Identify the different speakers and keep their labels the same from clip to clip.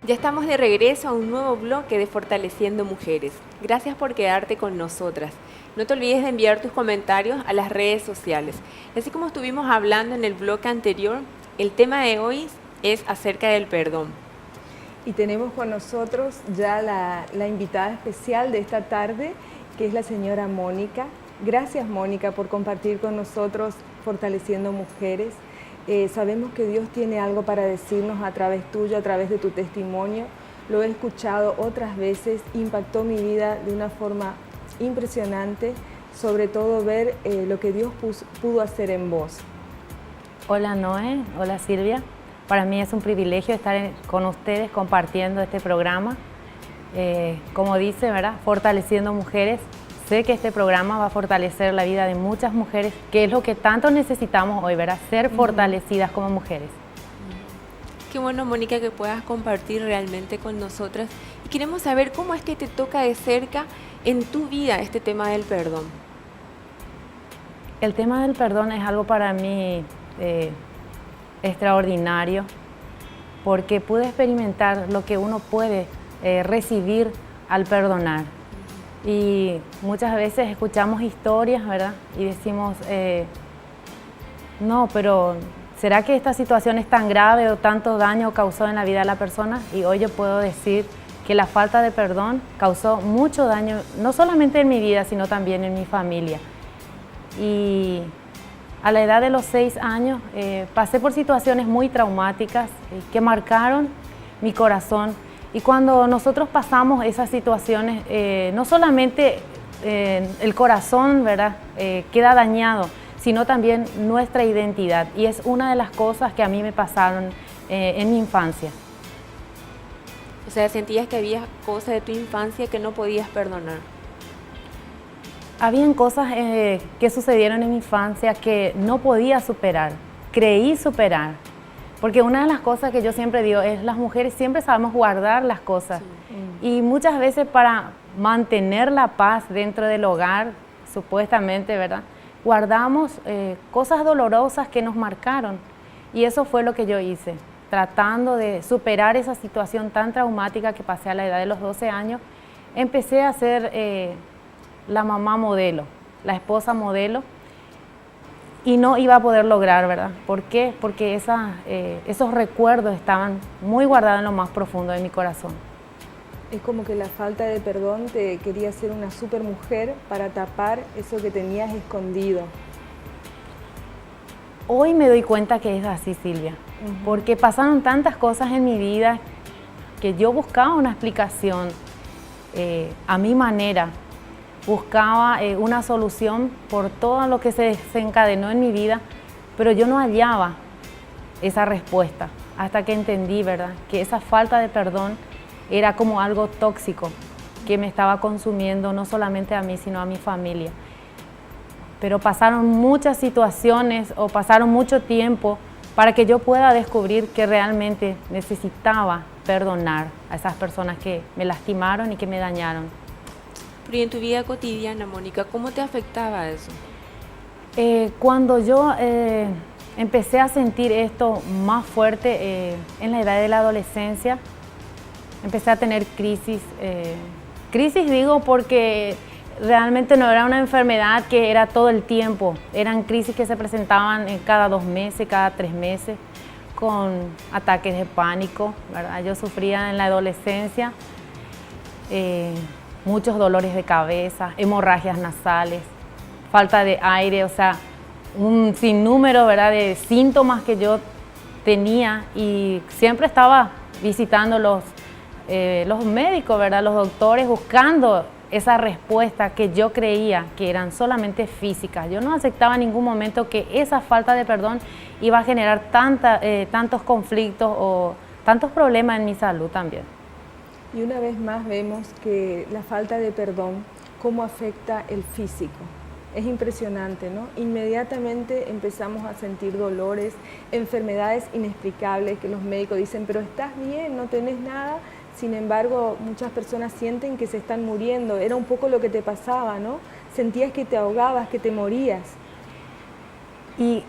Speaker 1: Ya estamos de regreso a un nuevo bloque de Fortaleciendo Mujeres. Gracias por quedarte con nosotras. No te olvides de enviar tus comentarios a las redes sociales. Así como estuvimos hablando en el bloque anterior, el tema de hoy es acerca del perdón.
Speaker 2: Y tenemos con nosotros ya la invitada especial de esta tarde, que es la señora Mónica. Gracias, Mónica, por compartir con nosotros Fortaleciendo Mujeres. Sabemos que Dios tiene algo para decirnos a través tuyo, a través de tu testimonio. Lo he escuchado otras veces, impactó mi vida de una forma impresionante, sobre todo ver lo que Dios pudo hacer en vos.
Speaker 3: Hola Noé, hola Silvia. Para mí es un privilegio estar con ustedes compartiendo este programa. Como dice, ¿verdad? Fortaleciendo Mujeres. Sé que este programa va a fortalecer la vida de muchas mujeres, que es lo que tanto necesitamos hoy, ¿verdad? Ser fortalecidas como mujeres.
Speaker 1: Qué bueno, Mónica, que puedas compartir realmente con nosotras. Y queremos saber cómo es que te toca de cerca en tu vida este tema del perdón.
Speaker 3: El tema del perdón es algo para mí extraordinario, porque pude experimentar lo que uno puede recibir al perdonar. Y muchas veces escuchamos historias, ¿verdad? Y decimos, no, pero ¿será que esta situación es tan grave o tanto daño causó en la vida de la persona? Y hoy yo puedo decir que la falta de perdón causó mucho daño, no solamente en mi vida, sino también en mi familia. Y a la edad de los 6 años pasé por situaciones muy traumáticas que marcaron mi corazón. Y cuando nosotros pasamos esas situaciones, no solamente el corazón, ¿verdad? Queda dañado, sino también nuestra identidad. Y es una de las cosas que a mí me pasaron en mi infancia.
Speaker 1: O sea, sentías que había cosas de tu infancia que no podías perdonar.
Speaker 3: Habían cosas que sucedieron en mi infancia que no podía superar, creí superar. Porque una de las cosas que yo siempre digo es, las mujeres siempre sabemos guardar las cosas. Sí. Y muchas veces para mantener la paz dentro del hogar, supuestamente, ¿verdad? Guardamos cosas dolorosas que nos marcaron. Y eso fue lo que yo hice, tratando de superar esa situación tan traumática que pasé a la edad de los 12 años. Empecé a ser la mamá modelo, la esposa modelo. Y no iba a poder lograr, ¿verdad? ¿Por qué? Porque esos recuerdos estaban muy guardados en lo más profundo de mi corazón.
Speaker 2: Es como que la falta de perdón te quería ser una super mujer para tapar eso que tenías escondido.
Speaker 3: Hoy me doy cuenta que es así, Silvia, porque pasaron tantas cosas en mi vida que yo buscaba una explicación a mi manera. Buscaba una solución por todo lo que se desencadenó en mi vida, pero yo no hallaba esa respuesta hasta que entendí, ¿verdad?, que esa falta de perdón era como algo tóxico que me estaba consumiendo no solamente a mí, sino a mi familia. Pero pasaron muchas situaciones o pasaron mucho tiempo para que yo pueda descubrir que realmente necesitaba perdonar a esas personas que me lastimaron y que me dañaron.
Speaker 1: Pero y en tu vida cotidiana, Mónica, ¿cómo te afectaba eso?
Speaker 3: Cuando yo empecé a sentir esto más fuerte en la edad de la adolescencia, empecé a tener crisis. Crisis digo porque realmente no era una enfermedad que era todo el tiempo. Eran crisis que se presentaban cada 2 meses, cada 3 meses, con ataques de pánico, ¿verdad? Yo sufría en la adolescencia muchos dolores de cabeza, hemorragias nasales, falta de aire, o sea, un sinnúmero, ¿verdad?, de síntomas que yo tenía, y siempre estaba visitando los médicos, ¿verdad?, los doctores, buscando esa respuesta que yo creía que eran solamente físicas. Yo no aceptaba en ningún momento que esa falta de perdón iba a generar tantos conflictos o tantos problemas en mi salud también.
Speaker 2: Y una vez más vemos que la falta de perdón, cómo afecta el físico. Es impresionante, ¿no? Inmediatamente empezamos a sentir dolores, enfermedades inexplicables que los médicos dicen, pero estás bien, no tenés nada. Sin embargo, muchas personas sienten que se están muriendo. Era un poco lo que te pasaba, ¿no? Sentías que te ahogabas, que te morías.
Speaker 3: Y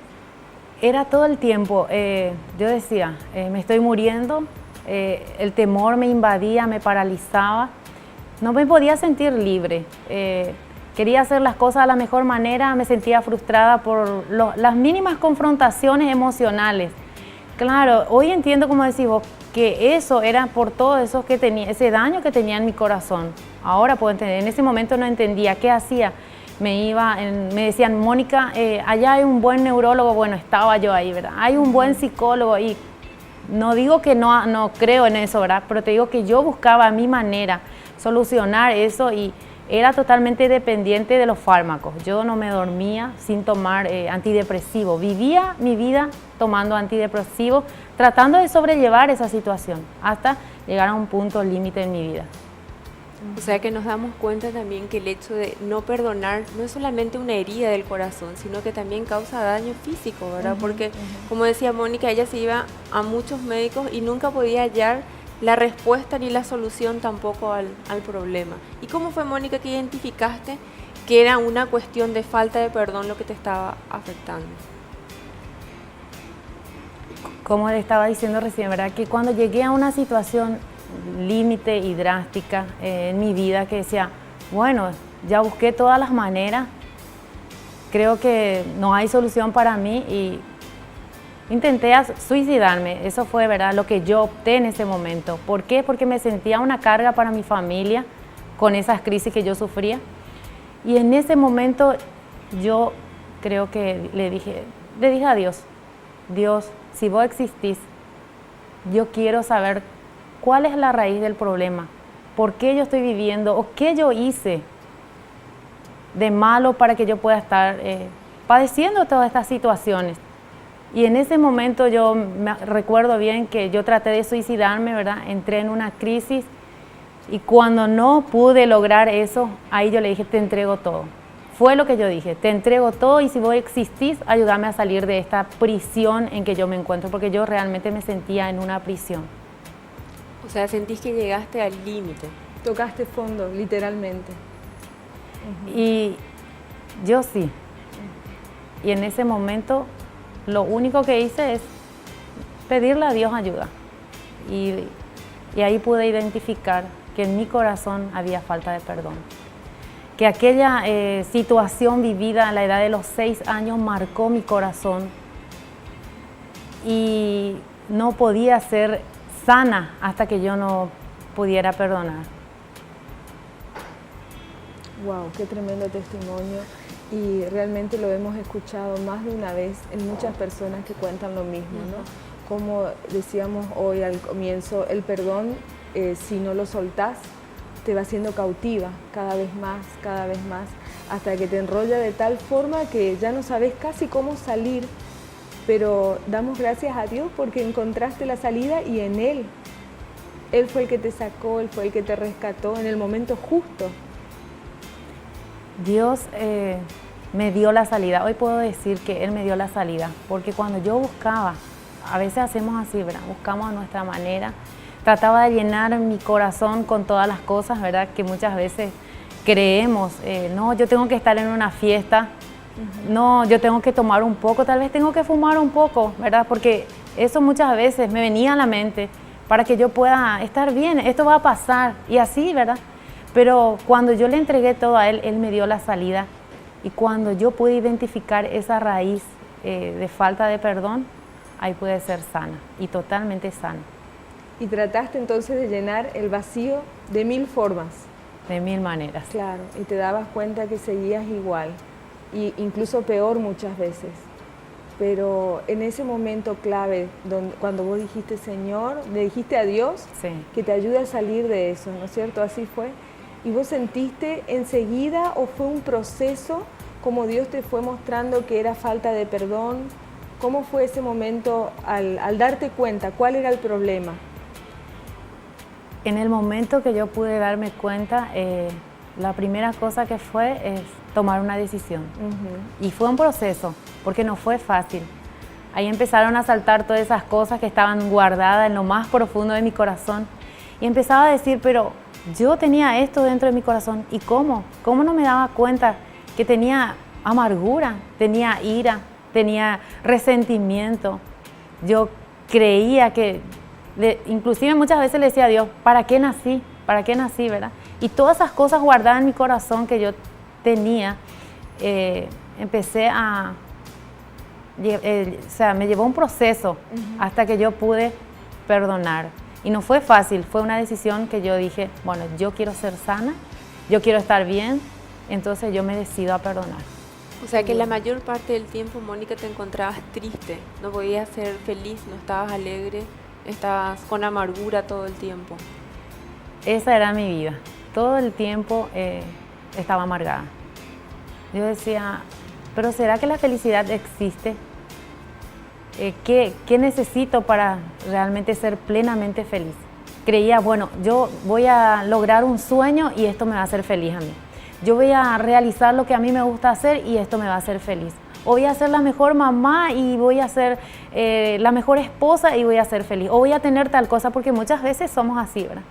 Speaker 3: era todo el tiempo, yo decía, me estoy muriendo, el temor me invadía, me paralizaba, no me podía sentir libre. Quería hacer las cosas de la mejor manera, me sentía frustrada por las mínimas confrontaciones emocionales. Claro, hoy entiendo, como decís vos, que eso era por todo eso que tenía, ese daño que tenía en mi corazón. Ahora puedo entender, en ese momento no entendía qué hacía. Me decían, Mónica, allá hay un buen neurólogo. Bueno, estaba yo ahí, ¿verdad? Hay un buen psicólogo y no digo que no creo en eso, ¿verdad? Pero te digo que yo buscaba a mi manera solucionar eso y era totalmente dependiente de los fármacos. Yo no me dormía sin tomar antidepresivo. Vivía mi vida tomando antidepresivo, tratando de sobrellevar esa situación hasta llegar a un punto límite en mi vida.
Speaker 1: O sea que nos damos cuenta también que el hecho de no perdonar no es solamente una herida del corazón, sino que también causa daño físico, ¿verdad? Porque, como decía Mónica, ella se iba a muchos médicos y nunca podía hallar la respuesta ni la solución tampoco al problema. ¿Y cómo fue, Mónica, que identificaste que era una cuestión de falta de perdón lo que te estaba afectando?
Speaker 3: Como le estaba diciendo recién, ¿verdad? Que cuando llegué a una situación límite y drástica en mi vida, que decía, bueno, ya busqué todas las maneras, creo que no hay solución para mí y intenté suicidarme. Eso fue, ¿verdad?, lo que yo opté en ese momento. ¿Por qué? Porque me sentía una carga para mi familia con esas crisis que yo sufría. Y en ese momento yo creo que le dije a Dios, Dios, si vos existís, yo quiero saber cuál es la raíz del problema, por qué yo estoy viviendo o qué yo hice de malo para que yo pueda estar padeciendo todas estas situaciones. Y en ese momento yo me recuerdo bien que yo traté de suicidarme, ¿verdad? Entré en una crisis y cuando no pude lograr eso, ahí yo le dije, te entrego todo. Fue lo que yo dije, te entrego todo y si vos existís, ayúdame a salir de esta prisión en que yo me encuentro, porque yo realmente me sentía en una prisión.
Speaker 1: O sea, sentís que llegaste al límite.
Speaker 2: Tocaste fondo, literalmente.
Speaker 3: Y yo sí. Y en ese momento lo único que hice es pedirle a Dios ayuda. Y ahí pude identificar que en mi corazón había falta de perdón. Que aquella situación vivida a la edad de los 6 años marcó mi corazón y no podía ser sana hasta que yo no pudiera perdonar.
Speaker 2: Wow, qué tremendo testimonio. Y realmente lo hemos escuchado más de una vez en muchas personas que cuentan lo mismo, ¿no? Como decíamos hoy al comienzo, el perdón, si no lo soltás, te va siendo cautiva cada vez más, hasta que te enrolla de tal forma que ya no sabes casi cómo salir, pero damos gracias a Dios porque encontraste la salida y en Él. Él fue el que te sacó, Él fue el que te rescató en el momento justo.
Speaker 3: Dios me dio la salida. Hoy puedo decir que Él me dio la salida, porque cuando yo buscaba, a veces hacemos así, ¿verdad? Buscamos a nuestra manera. Trataba de llenar mi corazón con todas las cosas, ¿verdad? Que muchas veces creemos, no, yo tengo que estar en una fiesta, no, yo tengo que tomar un poco, tal vez tengo que fumar un poco, ¿verdad? Porque eso muchas veces me venía a la mente para que yo pueda estar bien, esto va a pasar, y así, ¿verdad? Pero cuando yo le entregué todo a Él, Él me dio la salida, y cuando yo pude identificar esa raíz de falta de perdón, ahí pude ser sana, y totalmente sana.
Speaker 2: Y trataste entonces de llenar el vacío de 1000 formas.
Speaker 3: De 1000 maneras.
Speaker 2: Claro, y te dabas cuenta que seguías igual, y incluso peor muchas veces. Pero en ese momento clave, cuando vos dijiste, Señor, le dijiste a Dios
Speaker 3: sí,
Speaker 2: que te ayude a salir de eso, ¿no es cierto? Así fue. ¿Y vos sentiste enseguida o fue un proceso como Dios te fue mostrando que era falta de perdón? ¿Cómo fue ese momento al darte cuenta? ¿Cuál era el problema?
Speaker 3: En el momento que yo pude darme cuenta, la primera cosa que fue es tomar una decisión. Y fue un proceso, porque no fue fácil. Ahí empezaron a saltar todas esas cosas que estaban guardadas en lo más profundo de mi corazón. Y empezaba a decir, pero yo tenía esto dentro de mi corazón. ¿Y cómo? ¿Cómo no me daba cuenta que tenía amargura, tenía ira, tenía resentimiento? Yo creía que Inclusive muchas veces le decía a Dios, ¿para qué nací? ¿Para qué nací, verdad? Y todas esas cosas guardadas en mi corazón que yo tenía, empecé a... o sea, me llevó un proceso hasta que yo pude perdonar. Y no fue fácil, fue una decisión que yo dije, bueno, yo quiero ser sana, yo quiero estar bien, entonces yo me decido a perdonar.
Speaker 1: O sea que la mayor parte del tiempo, Mónica, te encontrabas triste, no podías ser feliz, no estabas alegre, estabas con amargura todo el tiempo.
Speaker 3: Esa era mi vida, todo el tiempo estaba amargada. Yo decía, ¿pero será que la felicidad existe? ¿Qué necesito para realmente ser plenamente feliz? Creía, bueno, yo voy a lograr un sueño y esto me va a hacer feliz a mí. Yo voy a realizar lo que a mí me gusta hacer y esto me va a hacer feliz. O voy a ser la mejor mamá y voy a ser la mejor esposa y voy a ser feliz. O voy a tener tal cosa, porque muchas veces somos así, ¿verdad?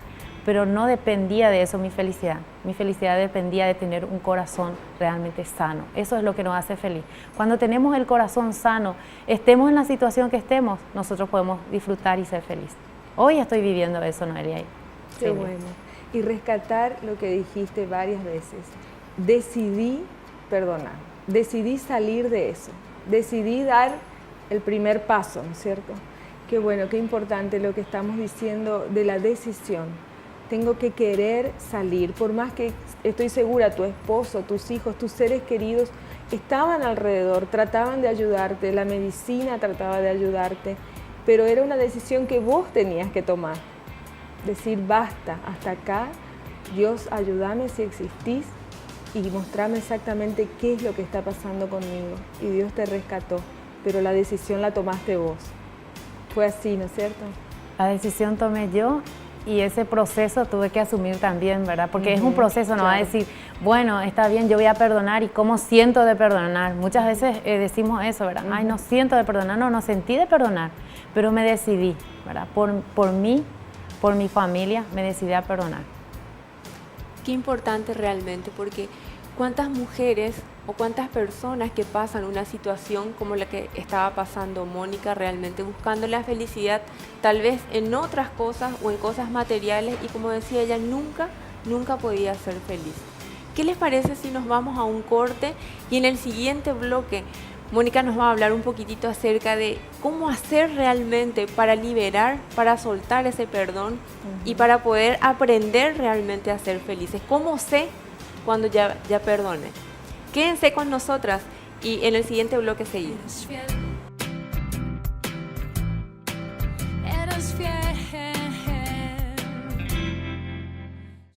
Speaker 3: Pero no dependía de eso mi felicidad. Mi felicidad dependía de tener un corazón realmente sano. Eso es lo que nos hace feliz. Cuando tenemos el corazón sano, estemos en la situación que estemos, nosotros podemos disfrutar y ser felices. Hoy estoy viviendo eso, Noelia.
Speaker 2: Qué bueno. Y rescatar lo que dijiste varias veces. Decidí perdonar, decidí salir de eso, decidí dar el primer paso, ¿no es cierto? Qué bueno, qué importante lo que estamos diciendo de la decisión. Tengo que querer salir, por más que estoy segura, tu esposo, tus hijos, tus seres queridos estaban alrededor, trataban de ayudarte, la medicina trataba de ayudarte, pero era una decisión que vos tenías que tomar. Decir, basta, hasta acá, Dios, ayúdame si existís y mostrame exactamente qué es lo que está pasando conmigo. Y Dios te rescató, pero la decisión la tomaste vos. Fue así, ¿no es cierto?
Speaker 3: La decisión tomé yo y ese proceso tuve que asumir también, ¿verdad? Porque es un proceso, no va a decir, bueno, está bien, yo voy a perdonar y cómo siento de perdonar. Muchas veces decimos eso, ¿verdad? Ay, no siento de perdonar, no sentí de perdonar, pero me decidí, ¿verdad? Por mí, por mi familia, me decidí a perdonar.
Speaker 1: Qué importante realmente, porque cuántas mujeres o cuántas personas que pasan una situación como la que estaba pasando Mónica, realmente buscando la felicidad, tal vez en otras cosas o en cosas materiales, y como decía ella, nunca podía ser feliz. ¿Qué les parece si nos vamos a un corte y en el siguiente bloque Mónica nos va a hablar un poquitito acerca de cómo hacer realmente para liberar, para soltar ese perdón y para poder aprender realmente a ser felices? ¿Cómo sé cuando ya perdone? Quédense con nosotras y en el siguiente bloque seguimos.